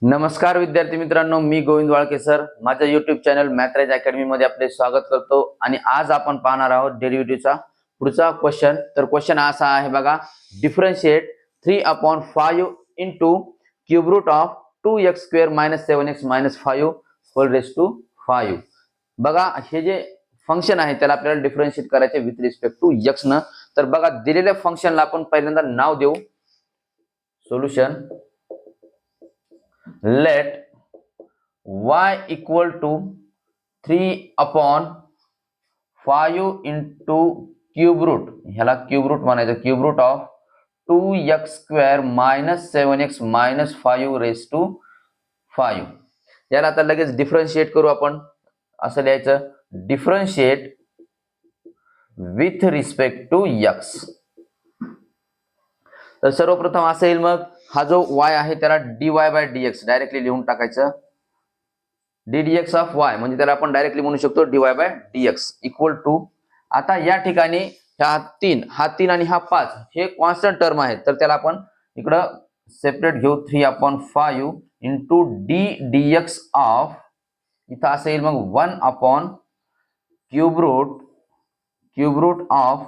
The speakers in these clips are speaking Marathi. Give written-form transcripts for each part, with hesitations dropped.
नमस्कार विद्यार्थी मित्रांनो, मी गोविंद वाळके सर. माझ्या YouTube चॅनल मॅथराइज अकॅडमी मध्ये आपले स्वागत करतो. आणि आज आपण पाहणार आहोत डेरिव्हेटिव्हचा पुढचा क्वेश्चन. तर क्वेश्चन असा आहे बघा, differentiate 3/5 into cube root of 2x² - 7x - 5 whole raise to 5. बघा, हे जे फंक्शन आहे त्याला आपल्याला डिफरन्शिएट करायचे विथ रिस्पेक्ट टू x न. तर बघा, दिलेल्या फंक्शनला आपण पहिल्यांदा नाव देऊ. Solution let y equal to 3/5 into cube root, ह्याला क्यूब रूट म्हणायचं, cube root of 2x² - 7x - 5 raise to 5. याला आता लगेच डिफरन्शिएट करू आपण. असं लिहायचं, differentiate with respect to x. तर सर्वप्रथम असं येईल, मग हा जो y आहे त्याला dy/dx डायरेक्टली लिहून टाकायचं. ddx ऑफ y म्हणजे त्याला आपण डायरेक्टली म्हणू शकतो dy/dx इक्वल टू, आता या ठिकाणी हा 3 आणि हा 5 हे कॉन्स्टंट टर्म आहेत, तर त्याला आपण इकडं सेपरेट घेऊ. 3/5 इंटू ddx ऑफ, इथं असं येईल मग 1 cube root of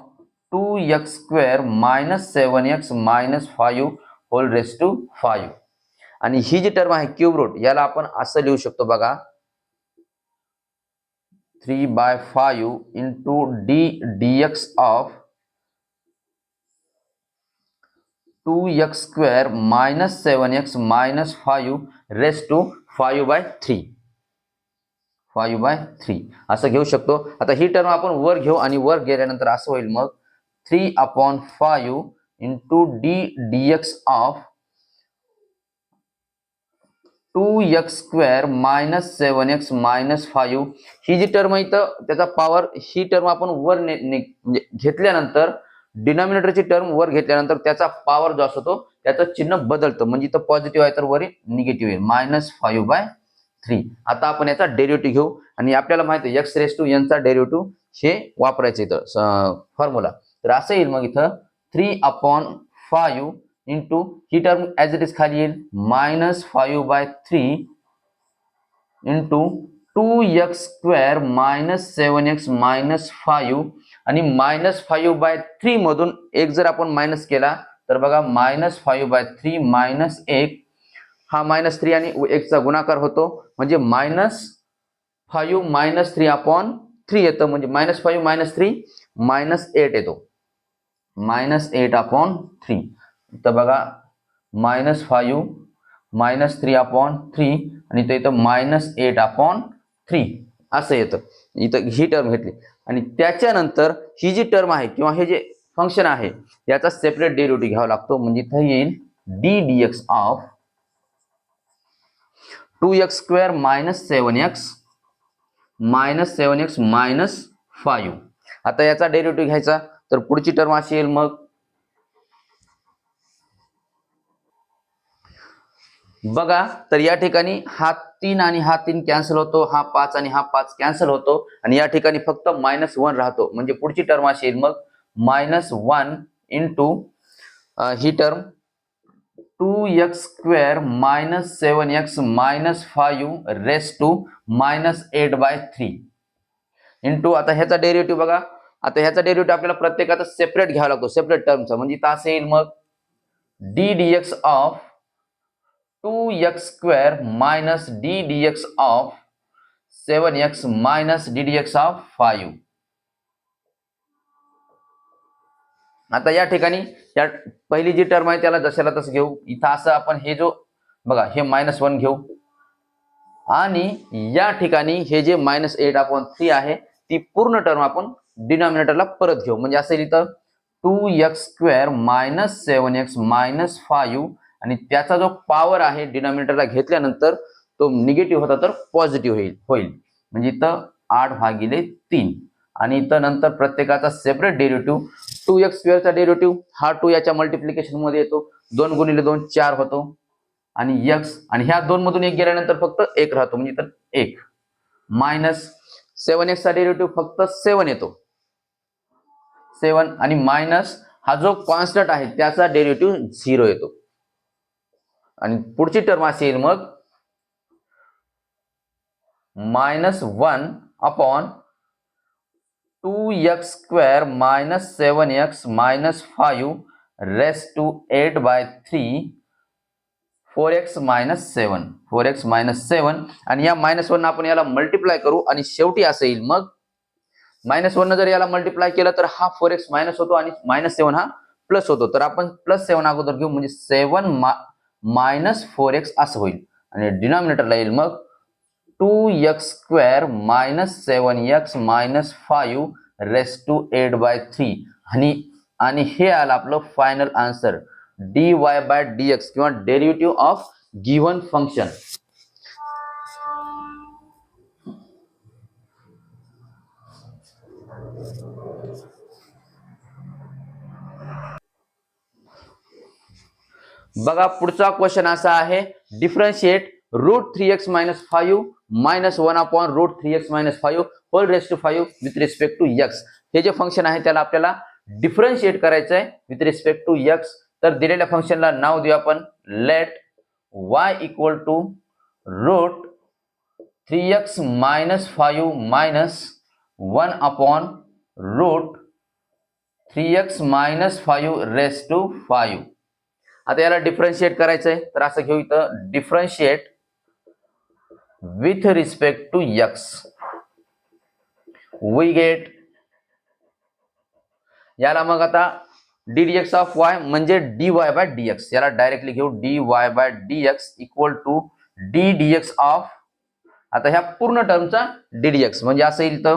2x² - 7x - 5 whole raise to 5. आणि ही जी टर्म आहे क्यूब रूट, याला आपण असं लिहू शकतो बघा, 3/5 into ddx of 2x² - 7x - 5 raise to 5/3 असं घेऊ शकतो. आता ही टर्म आपण वर घेऊ आणि वर गेल्यानंतर असं होईल मग 3/5 into ddx of 2x² - 7x - 5. ही जी टर्म इथं त्याचा पॉवर, ही टर्म आपण वर म्हणजे घेतल्यानंतर, डिनॉमिनेटरची टर्म वर घेतल्यानंतर त्याचा पॉवर जो असतो त्याचं चिन्ह बदलतं. म्हणजे इथं पॉझिटिव्ह आहे तर वर निगेटिव्ह आहे, -5/3. आता आपण याचा डेरिव्हेटिव्ह घेऊ आणि आपल्याला माहिती आहे x⁻n चा डेरिव्हेटिव्ह हे वापरायचं इथं फॉर्म्युला. तर असं येईल मग इथं 3/5 इंटू ही टर्म ऍज इट इज खाली येईल, -5/3 इंटू 2x² - 7x - 5 आणि -5/3 मधून एक जर आपण मायनस केला तर बघा, -5/3 - 1, हा -3 आणि 1 चा गुणाकार होतो म्हणजे -5 - 3/3 येतं. म्हणजे -5 - 3 -8 येतो, -8/3. तर बघा, -5 - 3/3 आणि ते इथं -8/3 असं येतं. इथं ही टर्म घेतली आणि त्याच्यानंतर ही जी टर्म आहे किंवा हे जे फंक्शन आहे याचा सेपरेट डेरिव्हेटिव्ह घ्यावा लागतो. म्हणजे इथं येईल ddx of 2x² - 7x - 7x - 5. आता याचा डेरिव्हेटिव्ह घ्यायचा, तर पुढची टर्म अशी येईल मग, बघा, तर या ठिकाणी हा 3 आणि हा 3 कॅन्सल होतो, हा 5 आणि हा 5 कॅन्सल होतो आणि या ठिकाणी फक्त -1 राहतो. म्हणजे पुढची टर्म अशी येईल मग, -1 इंटू ही term 2x² - 7x - 5 raise to -8/3 into, आता ह्याचा डेरिव्हेटिव्ह बघा. आता ह्याचा डेरिव्हेटिव्ह आपल्याला प्रत्येकाचा सेपरेट घ्यावा लागतो, सेपरेट टर्मचा. म्हणजे इथं असं येईल मग ddx of 2x² - ddx of 7x - ddx of 5. आता या ठिकाणी या पहिली जी टर्म आहे त्याला जशाला तसं घेऊ. इथं असं आपण हे जो बघा, हे -1 घेऊ आणि या ठिकाणी हे जे -8/3 आहे ती पूर्ण टर्म आपण डिनॉमिनेटरला परत घेऊ. म्हणजे असं इथं 2x² - 7x - 5 आणि त्याचा जो पॉवर आहे डिनॉमिनेटरला घेतल्यानंतर तो निगेटिव्ह होता तर पॉझिटिव्ह होईल. म्हणजे इथं 8/3 आणि इथं नंतर प्रत्येकाचा सेपरेट डेरिव्हेटिव्ह. 2x² चा डेरिव्हेटिव्ह हा 2 याच्या मल्टिप्लिकेशन मध्ये येतो, 2 × 2 4 होतो आणि x, आणि ह्या 2 मधून 1 गेल्यानंतर फक्त 1 राहतो. म्हणजे इथं 1 मायनस 7x चा डेरिव्हेटिव्ह फक्त 7 येतो, 7 आणि मायनस हा जो कॉन्स्टंट आहे त्याचा डेरिव्हेटिव्ह 0 येतो. आणि पुढची टर्म अशी येईल मग minus 1 upon 2x² minus 7x minus 5 raise to 8/3 4x minus 7 4x minus 7 आणि या -1 आपण याला मल्टिप्लाय करू आणि शेवटी असं येईल. मग -1 जर याला मल्टिप्लाय केलं तर हा 4x मायनस होतो आणि -7 हा प्लस होतो. तर आपण +7 अगोदर घेऊ म्हणजे 7 मायनस 4x असं होईल आणि डिनॉमिनेटरला येईल मग 2x² minus 7x minus 5 raise to 8/3 आणि हे आलं आपलं फायनल आन्सर dy/dx किंवा डेरिव्हेटिव्ह ऑफ गिव्हन फंक्शन. बघा पुढचा क्वेश्चन असा आहे, differentiate √3x minus 5 minus 1 upon √3x minus 5 whole raise to 5 with respect to x. हे जे फंक्शन आहे त्याला आपल्याला डिफरन्शिएट करायचं आहे विथ रिस्पेक्ट टू x. तर दिलेल्या फंक्शनला नाव देऊ आपण let y equal to √3x minus 5 minus 1 upon √3x minus 5 raise to 5. आता याला डिफरन्शिएट करायचंय तर असं घेऊ इथं differentiate with respect to x. We get याला मग आता ddx ऑफ y म्हणजे dy/dx. याला डायरेक्टली घेऊ dy/dx equal to ddx of आता ह्या पूर्ण टर्मचा ddx म्हणजे असं येईल तर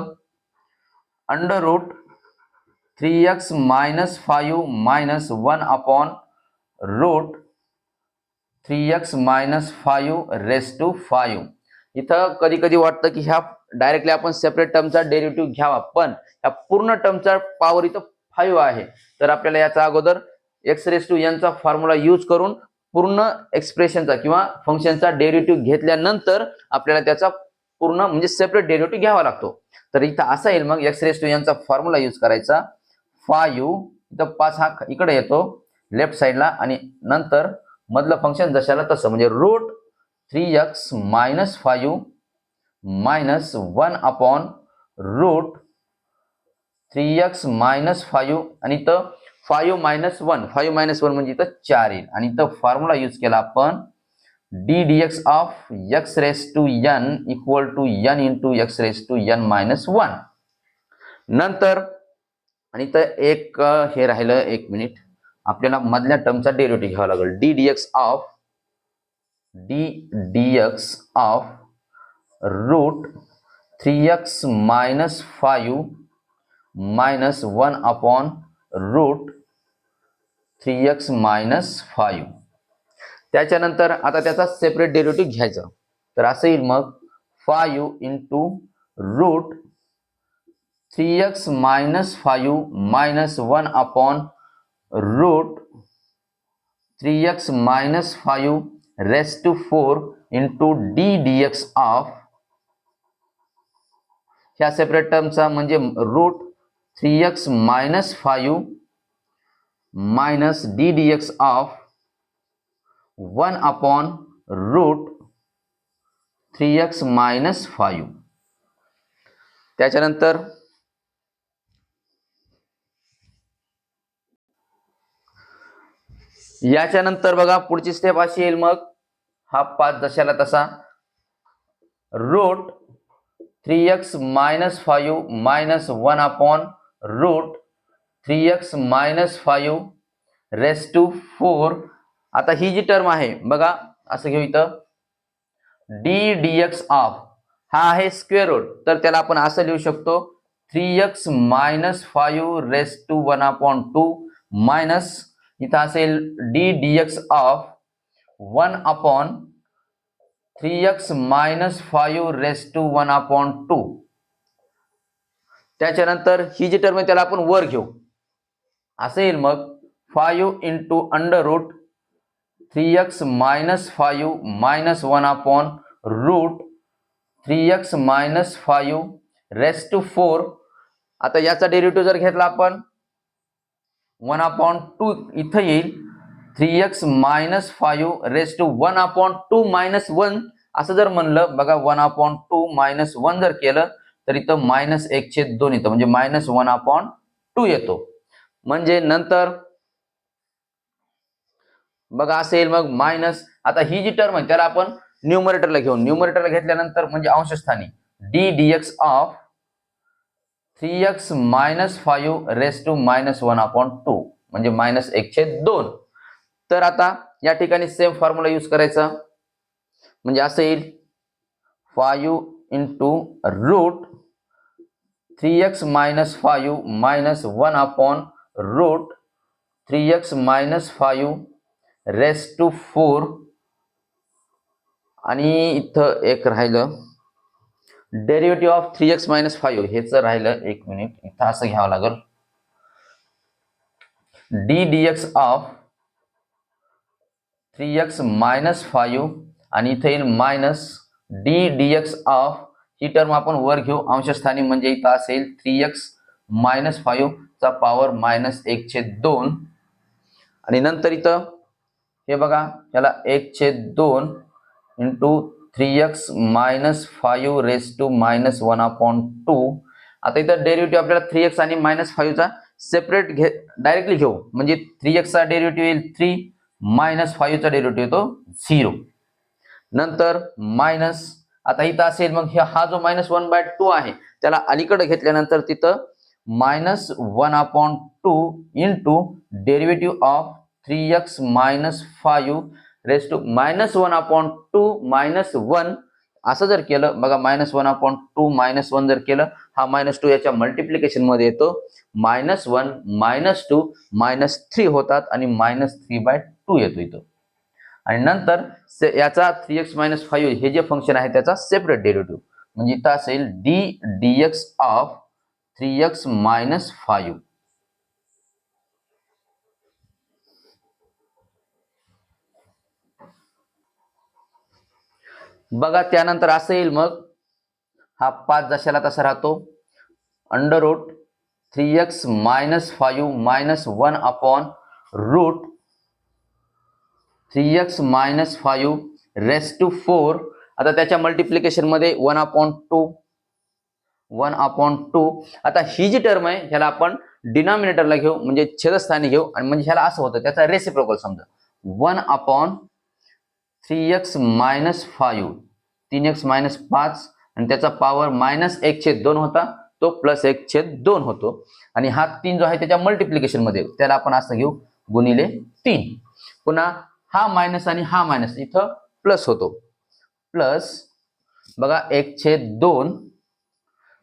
√3x minus 5 minus 1 upon √3x minus 5 raise to 5. इथं कधी कधी वाटतं की ह्या डायरेक्टली आपण सेपरेट टर्मचा डेरिव्हेटिव्ह घ्यावा, पण ह्या पूर्ण टर्मचा पॉवर इथं 5 आहे. तर आपल्याला याचा अगोदर x⁻n चा फॉर्म्युला यूज करून पूर्ण एक्सप्रेशनचा किंवा फंक्शनचा डेरिव्हेटिव्ह घेतल्यानंतर आपल्याला त्याचा पूर्ण म्हणजे सेपरेट डेरिव्हेटिव्ह घ्यावा लागतो. तर इथं असा येईल मग x⁻n चा फॉर्म्युला यूज करायचा 5 इथं 5 हा इकडे येतो लेफ्ट साइडला आणि नंतर मधलं फंक्शन जशाला तसं म्हणजे √3x minus 5 minus 1 upon √3x minus 5 आणि इथं 5 मायनस 1 म्हणजे इथं 4 येईल आणि इथं फॉर्म्युला यूज केला आपण ddx of x⁻n equal to n into x⁻n minus 1. नंतर आणि इथं एक हे राहिलं, एक मिनिट, आपल्याला मधल्या टर्मचा डेरिव्हेटिव्ह घ्यावा लागेल ddx of √3x minus 5 minus 1 upon √3x minus 5. त्याच्यानंतर आता त्याचा सेपरेट डेरिव्हेटिव्ह घ्यायचा तर असं येईल मग 5 into √3x minus 5 minus 1 upon √3x minus 5 raise to 4 into ddx of ह्या सेपरेट टर्मचा म्हणजे √3x minus 5 minus ddx of 1 upon √3x minus 5. त्याच्यानंतर याच्यानंतर बघा पुढची स्टेप अशी येईल मग हा 5 जशाला तसा √3x minus 5 minus 1 upon √3x minus 5 raise to 4. आता ही जी टर्म आहे बघा असं घेऊ इथं ddx ऑफ हा आहे स्क्वेअर रूट तर त्याला आपण असं लिहू शकतो 3x minus 5 raise to 1 upon 2 minus इथं असेल ddx of 1 upon 3x minus 5 raise to 1 upon 2. त्याच्यानंतर ही जी टर्म आहे त्याला आपण वर घेऊ असं येईल मग 5 into √3x minus 5 minus 1 upon √3x minus 5 raise to 4. आता याचा डेरिव्हेटिव्ह जर घेतला आपण 1 अपॉन 2 इथं येईल 3x minus 5 raise to 1 upon 2 minus 1 असं जर म्हणलं बघा 1/2 - 1 जर केलं तर इथं -1/2 येतं, म्हणजे -1/2 येतो. म्हणजे नंतर बघा असं येईल मग मायनस. आता ही जी टर्म आहे त्याला आपण न्यूमरेटरला घेऊ. न्यूमरेटरला घेतल्यानंतर म्हणजे अंशस्थानी d dx of 3x - 5 raise to -1/2 म्हणजे -1/2. तर आता या ठिकाणी सेम फॉर्म्युला यूज करायचा, म्हणजे असं येईल 5 इंटू रूट 3x - 5 1/रूट 3x - 5 रेस टू 4. आणि इथं एक राहिलं डेरिव्हेटिव्ह ऑफ 3x - 5 हेच राहिलं. एक मिनिट, इथं असं घ्यावं लागेल d dx ऑफ 3x - 5 आणि इथे येईल minus d dx of, he term आपण वर घेऊ अंशस्थानी, म्हणजे इथं असेल 3x - 5 चा पॉवर -1/2. आणि नंतर इथं हे बघा याला 1/2 इंटू 3x - 5 रेस टू -1/2. आता इथं डेरिव्हेटिव्ह आपल्याला 3x आणि -5 चा सेपरेट डायरेक्टली घेऊ, म्हणजे 3x चा डेरिव्हेटिव्ह येईल 3 -5 चा डेरिव्हेटिव्ह येतो 0. नंतर मायनस, आता इथं असेल मग हा जो -1/2 आहे त्याला अलीकडे घेतल्यानंतर तिथं -1/2 into derivative of 3x - 5 raise to -1/2 -1. असं जर केलं बघा, -1/2 -1 जर केलं, हा -2 याच्या मल्टिप्लिकेशन मध्ये येतो, -1 -2 -3 होतात आणि -3/2 येतो इथं. आणि नंतर याचा 3x - 5 हे जे फंक्शन आहे त्याचा सेपरेट डेरिव्हेटिव्ह, म्हणजे इथं असेल d dx ऑफ 3x - 5. बघा त्यानंतर असं येईल मग, हा 5 जशाला तसा राहतो, अंडर रूट 3x - 5 1/रूट 3x - 5 रेस टू 4. आता त्याच्या मल्टिप्लिकेशन मध्ये 1/2. आता ही जी टर्म आहे ह्याला आपण डिनॉमिनेटरला घेऊ, म्हणजे छेदस्थानी घेऊ, आणि म्हणजे ह्याला असं होतं त्याचा रेसिप्रोकल समजा 1/3x - 5 3x - 5 आणि त्याचा पॉवर -1/2 होता, तो +1/2 होतो. आणि हा 3 जो आहे त्याच्या मल्टिप्लिकेशन मध्ये त्याला आपण असं घेऊ गुणिले 3. पुन्हा हा मायनस आणि हा मायनस इथं प्लस होतो, प्लस बघा 1/2.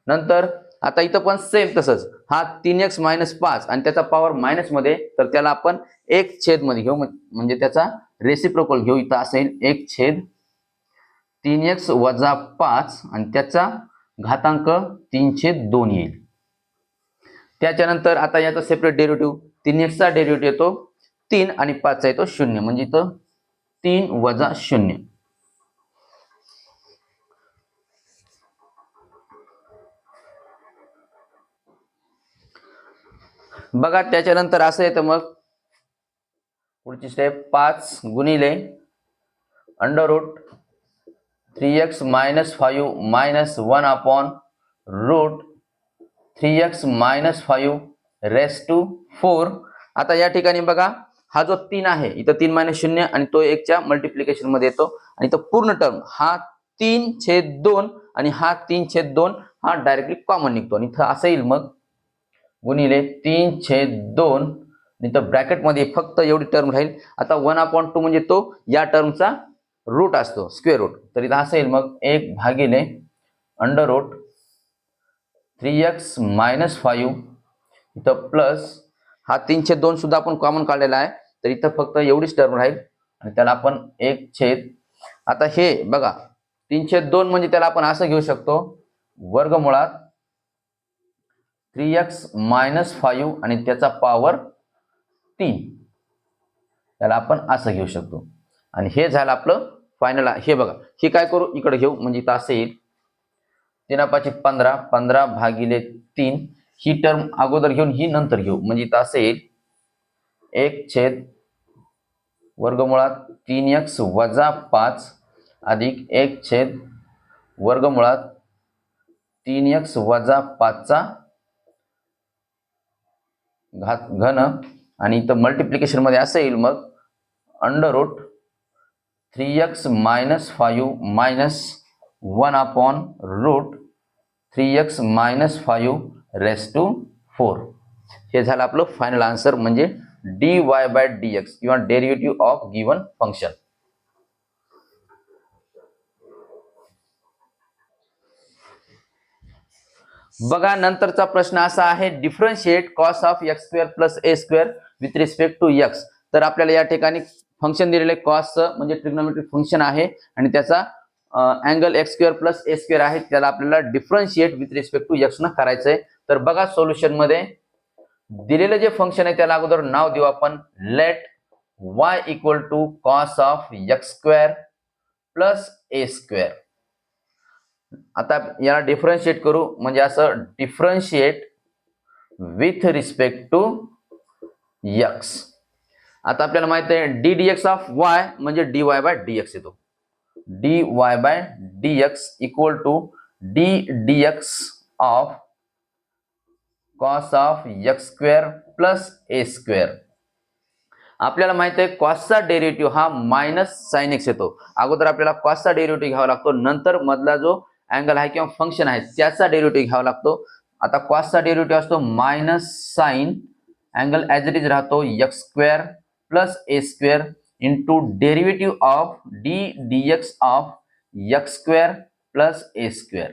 नंतर आता इथं पण सेम तसंच, हा 3x - 5 आणि त्याचा पॉवर मायनस मध्ये, तर त्याला आपण 1/, मध्ये घेऊ, म्हणजे त्याचा रेसिप्रोकल घेऊ. इथं असेल 1/3x - 5 आणि त्याचा घातांक 3/2 येईल. त्याच्यानंतर आता याचा सेपरेट डेरिव्हेटिव्ह, 3x चा डेरिव्हेटिव्ह येतो 3 आणि 5 चा येतो 0, म्हणजे इथं 3 - 0. बघा त्याच्यानंतर असं येतं मग पुढची स्टेप, 5 गुणिले अंडर रूट 3x - 5 1/रूट 3x - 5 रेस टू 4. आता या ठिकाणी बघा हा जो 3 आहे इथं 3 - 0 आणि तो 1 च्या मल्टिप्लिकेशन मध्ये येतो, आणि तो पूर्ण टर्म हा 3/2 आणि हा 3/2 हा डायरेक्टली कॉमन निघतो, आणि इथं असं येईल मग गुणिले 3/2. इथं ब्रॅकेट मध्ये फक्त एवढी टर्म राहील. आता 1/2 म्हणजे तो या टर्मचा रूट असतो, स्क्वेअर रूट, तर इथं असं येईल मग 1 भागिले अंडर रूट 3x - 5 इथं प्लस हा 3/2 सुद्धा आपण कॉमन काढलेला आहे, तर इथं फक्त एवढीच टर्म राहील आणि त्याला आपण 1/. आता हे बघा 3/2 म्हणजे त्याला आपण असं घेऊ शकतो वर्गमुळात 3x - 5 आणि त्याचा पॉवर 3, त्याला आपण असं घेऊ शकतो. आणि हे झालं आपलं फायनल. हे बघा हे काय करू, इकडे घेऊ, म्हणजे इथं असं येईल 3×5 = 15 15 भागिले 3. ही टर्म अगोदर घेऊन ही नंतर घेऊ, म्हणजे इथं असं येईल 1/वर्गमुळात 3x - 5 अधिक 1 छेद वर्गमुळात 3x वजा 5 चा घन आणि इथं मल्टिप्लिकेशन मध्ये असं येईल मग under root 3x minus 5 minus 1 upon root 3x minus 5 raise to 4. हे झालं आपलं फायनल आन्सर म्हणजे dy बाय dx किंवा डेरिव्हेटिव्ह ऑफ गिवन फंक्शन. बघा नंतरचा प्रश्न असा आहे differentiate cos of x square plus a square with respect to x. तर आपल्याला या ठिकाणी फंक्शन दिलेले कॉस म्हणजे ट्रिग्नोमेट्रिक फंक्शन आहे आणि त्याचा angle x square plus a square आहे, त्याला आपल्याला differentiate with respect to x न करायचंय. तर बघा सोल्युशन मध्ये दिलेलं जे फंक्शन आहे त्याला अगोदर नाव देऊ आपण let y equal to cos of x square plus a square. आता याला डिफरन्शिएट करू म्हणजे असं differentiate with respect to x. आता आपल्याला माहित आहे d d x of y म्हणजे d y by d x येतो. D y by d x equal to d d x of cos of x square plus a square. आपल्याला माहित आहे कॉसचा डेरिव्हेटिव्ह हा मायनस साइन एक्स येतो. अगोदर आपल्याला कॉसचा डेरिव्हेटिव्ह घ्यावा लागतो, नंतर मधला जो अँगल आहे किंवा फंक्शन आहे त्याचा डेरिव्हेटिव्ह घ्यावा लागतो. आता कॉसचा डेरिव्हेटिव्ह असतो minus sine angle as it is राहतो x square plus a square into derivative of d d x of x square plus a square.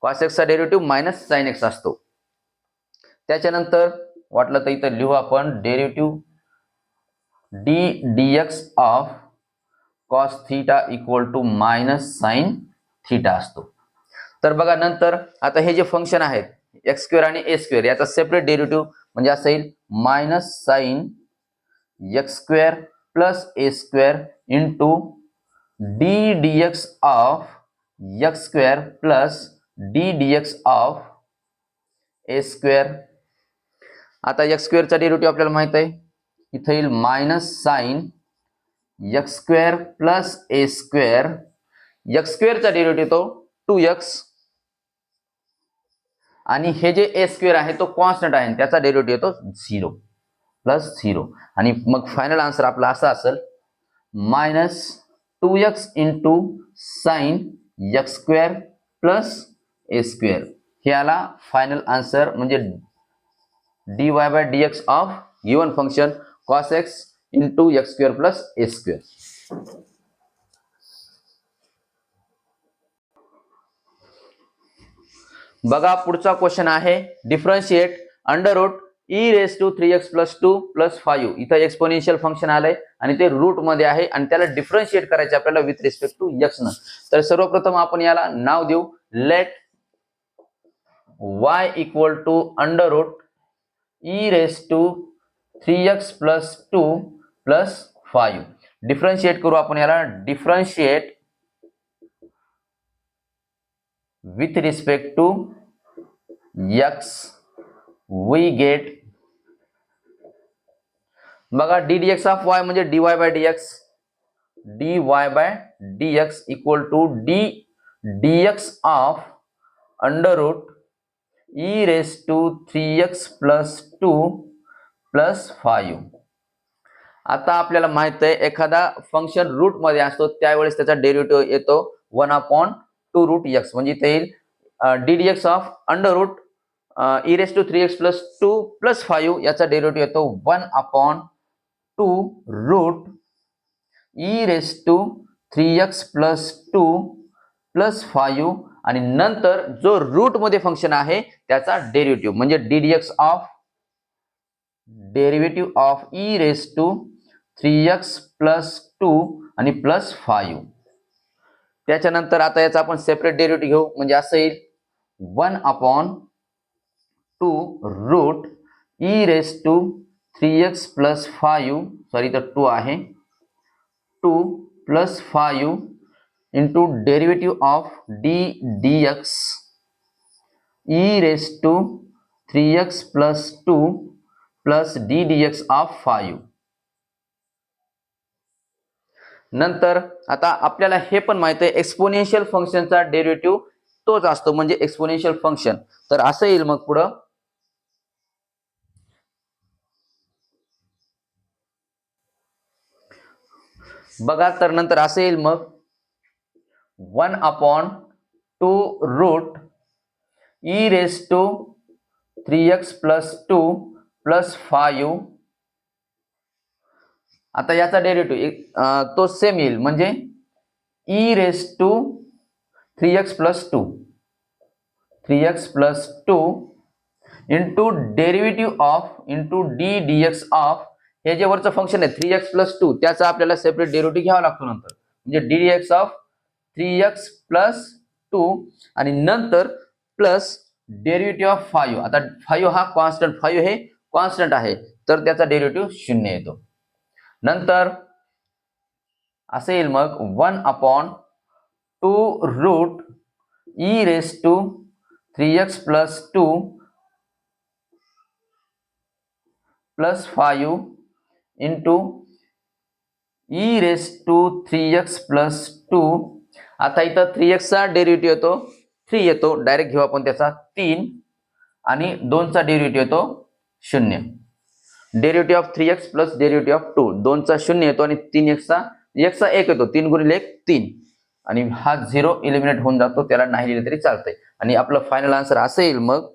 Cos एक्सचा डेरिव्हेटिव्ह मायनस साइन एक्स असतो. त्याच्यानंतर वाटलं तर इथं लिहू आपण derivative d d x of cos theta equal to minus sine theta असतो. तर बघा नंतर आता हे जे फंक्शन आहेत एक्स स्क्वेअर आणि ए स्क्वेअर याचा सेपरेट डेरिव्हेटिव्ह म्हणजे असं येईल minus sine x square plus a square into d d x of x square plus d d x of a square. आता एक्स स्क्वेअरचा डेरिव्हेटिव्ह आपल्याला माहित आहे इथे येईल minus sine x square plus a square. X स्क्वेअरचा डेरिव्हेटिव्ह तो 2x आणि हे जे ए स्क्वेअर आहे तो कॉन्स्टंट आहे त्याचा डेरिव्हेटिव्ह येतो 0 प्लस 0 आणि मग फायनल आन्सर आपला असा असेल minus 2x into sine x square plus a square. हे आला फायनल आन्सर म्हणजे dy by dx of given function cos x into x square plus a square. बघा पुढचा क्वेश्चन आहे differentiate under root e raise to 3x plus 2 plus 5. इथं एक्सपोनेन्शियल फंक्शन आलंय आणि ते रूट मध्ये आहे आणि त्याला डिफरन्शिएट करायचे आपल्याला विथ रिस्पेक्ट टू x न. तर सर्वप्रथम आपण याला नाव देऊ let y equal to under root e raise to 3x plus 2 plus 5. Differentiate करू आपण याला differentiate with respect to x we get बघा d d x of y म्हणजे dy by dx equal to d dx of under root e raise to 3x plus 2 plus 5. आता आपल्याला माहित आहे एखादा फंक्शन रूट मध्ये असतो त्यावेळेस त्याचा डेरिव्हेटिव्ह येतो 1 अपॉन 2 रूट एक्स म्हणजे इथे येईल d d x of under root e raise to 3x plus 2 plus 5 याचा डेरिव्हेटिव्ह येतो 1 upon 2 root e raise to 3x plus 2 plus 5 आणि नंतर जो रूट मध्ये फंक्शन आहे त्याचा डेरिव्हेटिव्ह म्हणजे d d x of derivative of e raise to 3x plus 2 आणि प्लस 5. त्याच्यानंतर आता याचा आपण सेपरेट डेरिव्हेटिव्ह घेऊ म्हणजे असं येईल 1 upon 2 root e raise to 3x plus 5 sorry तर 2 आहे 2 plus 5 into derivative of d d x e raise to 3x plus 2 plus d d x of 5. नंतर आता आपल्याला हे पण माहित आहे एक्सपोनेन्शियल फंक्शनचा डेरिव्हेटिव्ह तोच असतो म्हणजे एक्सपोनेन्शियल फंक्शन. तर असं येईल मग पुढं बघा. तर नंतर असं येईल मग 1/2 e raised to 3x plus 2 plus 5. आता याचा डेरिव्हेटिव्ह तो सेम येईल म्हणजे e raised to 3x plus 2 into derivative of into D dx of हे जे वरचं फंक्शन आहे 3x plus 2 त्याचा आपल्याला सेपरेट डेरिव्हेटिव्ह घ्यावा लागतो नंतर म्हणजे ddx ऑफ 3x plus 2 आणि नंतर प्लस डेरिव्हेटिव्ह ऑफ 5. आता 5 हा कॉन्स्टंट 5 हे कॉन्स्टंट आहे तर त्याचा डेरिव्हेटिव्ह 0 येतो. नंतर असे येईल मग 1/2 e raised to 3x plus 2 plus 5 into e raised to 3x plus 2. आता इथं 3x चा डेरिव्हेटिव्ह येतो 3 येतो डायरेक्ट घेऊ आपण त्याचा 3 आणि 2 चा डेरिव्हेटिव्ह येतो 0. Derivative of 3x plus derivative of 2 2 चा 0 येतो आणि 3x चा 1 येतो 3 गुणिले 1 3 आणि हा 0 इलिमिनेट होऊन जातो त्याला नाही लिहिले तरी चालतंय आणि आपलं फायनल आन्सर असं येईल मग.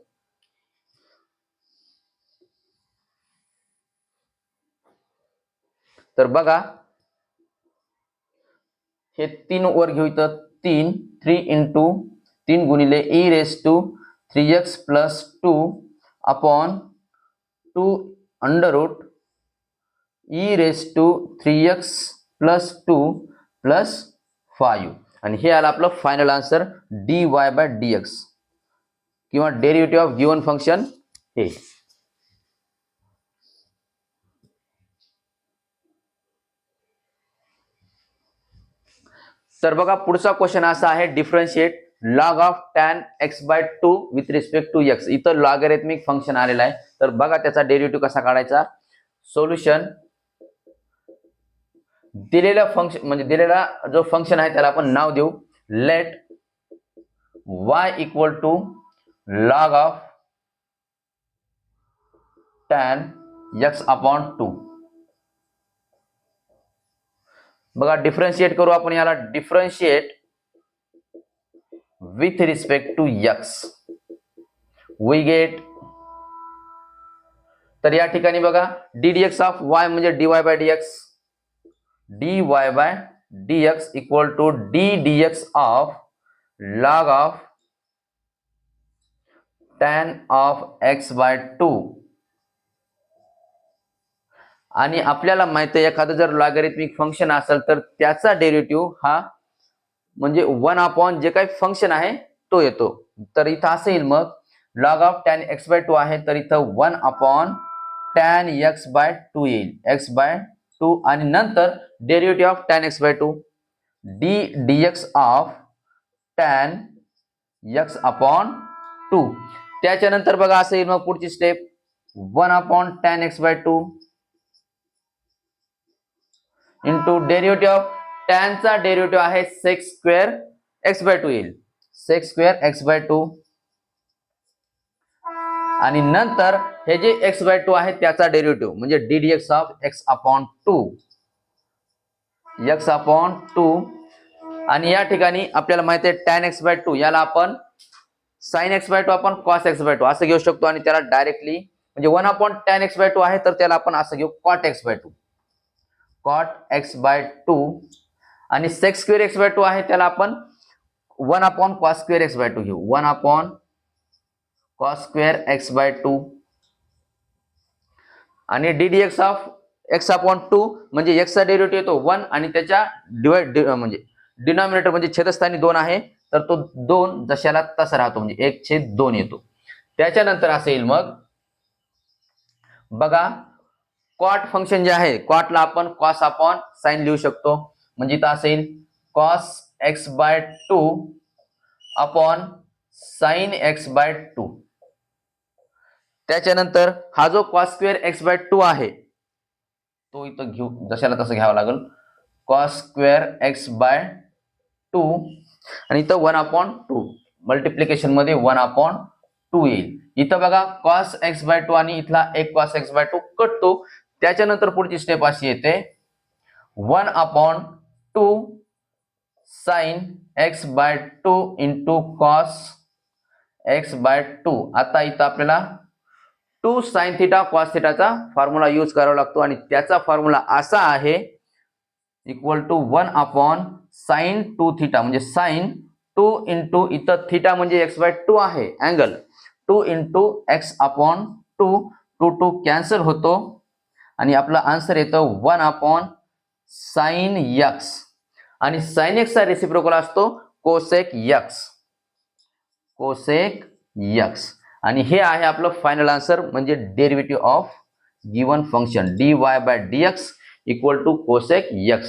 तर बघा हे 3 वर घेऊ इथं 3 इंटू 3 गुणिले e raise to 3x plus 2 upon 2 under root e raise to 3x plus 2 plus 5 आणि हे आलं आपलं फायनल आन्सर dy/dx किंवा डेरिव्हेटिव्ह ऑफ गिवन फंक्शन हे. तर बघा पुढचा क्वेश्चन असा आहे differentiate log of tan x/2 with respect to x. इथं लॉगॅरिथमिक फंक्शन आलेला आहे तर बघा त्याचा डेरिव्हेटिव्ह कसा काढायचा. सोल्युशन दिलेला फंक्शन म्हणजे दिलेला जो फंक्शन आहे त्याला आपण नाव देऊ let y equal to log of tan x/2. बघा डिफरन्शिएट करू आपण याला differentiate with respect to x we get. तर या ठिकाणी बघा ddx ऑफ y म्हणजे dy/dx dy/dx equal to ddx of log of tan of x/2 आणि आपल्याला माहिती आहे एखादं जर लॉगॅरिथमिक फंक्शन असेल तर त्याचा डेरिव्हेटिव्ह हा म्हणजे 1 अपॉन जे काही फंक्शन आहे तो येतो. तर इथं असं येईल मग log ऑफ tan x/2 आहे तर इथं 1 अपॉन tan x/2 येईल x/2 आणि नंतर derivative of tan x/2 dx of tan x/2. त्याच्यानंतर बघा असं येईल मग पुढची step 1 upon tan x/2 into derivative of tan चा डेरिव्हेटिव्ह आहे sec स्क्वेअर x/2 येईल sec स्क्वेअर x/2 आणि नंतर हे जे x/2 आहे त्याचा डेरिव्हेटिव्ह म्हणजे ddx ऑफ x/2 आणि या ठिकाणी आपल्याला माहिती आहे tan x/2 याला आपण sin x/2 आपण cos x/2 असं घेऊ शकतो आणि त्याला डायरेक्टली म्हणजे 1 अपॉन tan x/2 आहे तर त्याला आपण असं घेऊ cot x/2 आणि sec स्क्वेअर x/2 आहे त्याला आपण 1 अपॉन cos स्क्वेअर x/2 घेऊ 1 अपॉन cos स्क्वेअर x/2 आणि ddx ऑफ x/2 म्हणजे x चा डेरिव्हेटिव्ह येतो 1 आणि त्याच्या म्हणजे डिनॉमिनेटर म्हणजे छेदस्थानी 2 आहे तर तो 2 जशाला तसा राहतो म्हणजे 1/2 येतो. त्याच्यानंतर असं येईल मग बघा कॉट फंक्शन जे आहे कॉटला आपण cos अपॉन साइन लिहू शकतो म्हणजे इथं असं येईल cos x/2 upon sin x/2. त्याच्यानंतर हा जो cos स्क्वेअर x/2 आहे तो इथं घेऊ जशाला तसं घ्यावा लागेल कॉस स्क्वेअर एक्स बाय 2 आणि इथं 1/2 मल्टिप्लिकेशन मध्ये 1/2 येईल. इथं बघा कॉस एक्स बाय 2 आणि इथला एक कॉस एक्स बाय 2 कटतो. त्याच्यानंतर पुढची स्टेप अशी येते 1/2 sine x by 2 into cos x by 2. आता इथं आपल्याला 2 साइन थिटा कॉस थिटाचा फॉर्म्युला यूज करावा लागतो आणि त्याचा फॉर्म्युला असा आहे इक्वल टू 1/sin 2 थिटा म्हणजे साइन 2 इंटू इथं थिटा म्हणजे एक्स बाय 2 आहे angle 2 into x upon 2 2 2 cancel होतो आणि आपला आन्सर येतो 1/sin x आणि sin x चा रेसिप्रोकल असतो कोसेक x. कोसेक x आणि हे आहे आपलं फायनल आन्सर म्हणजे derivative of given function dy by dx equal to cosec x.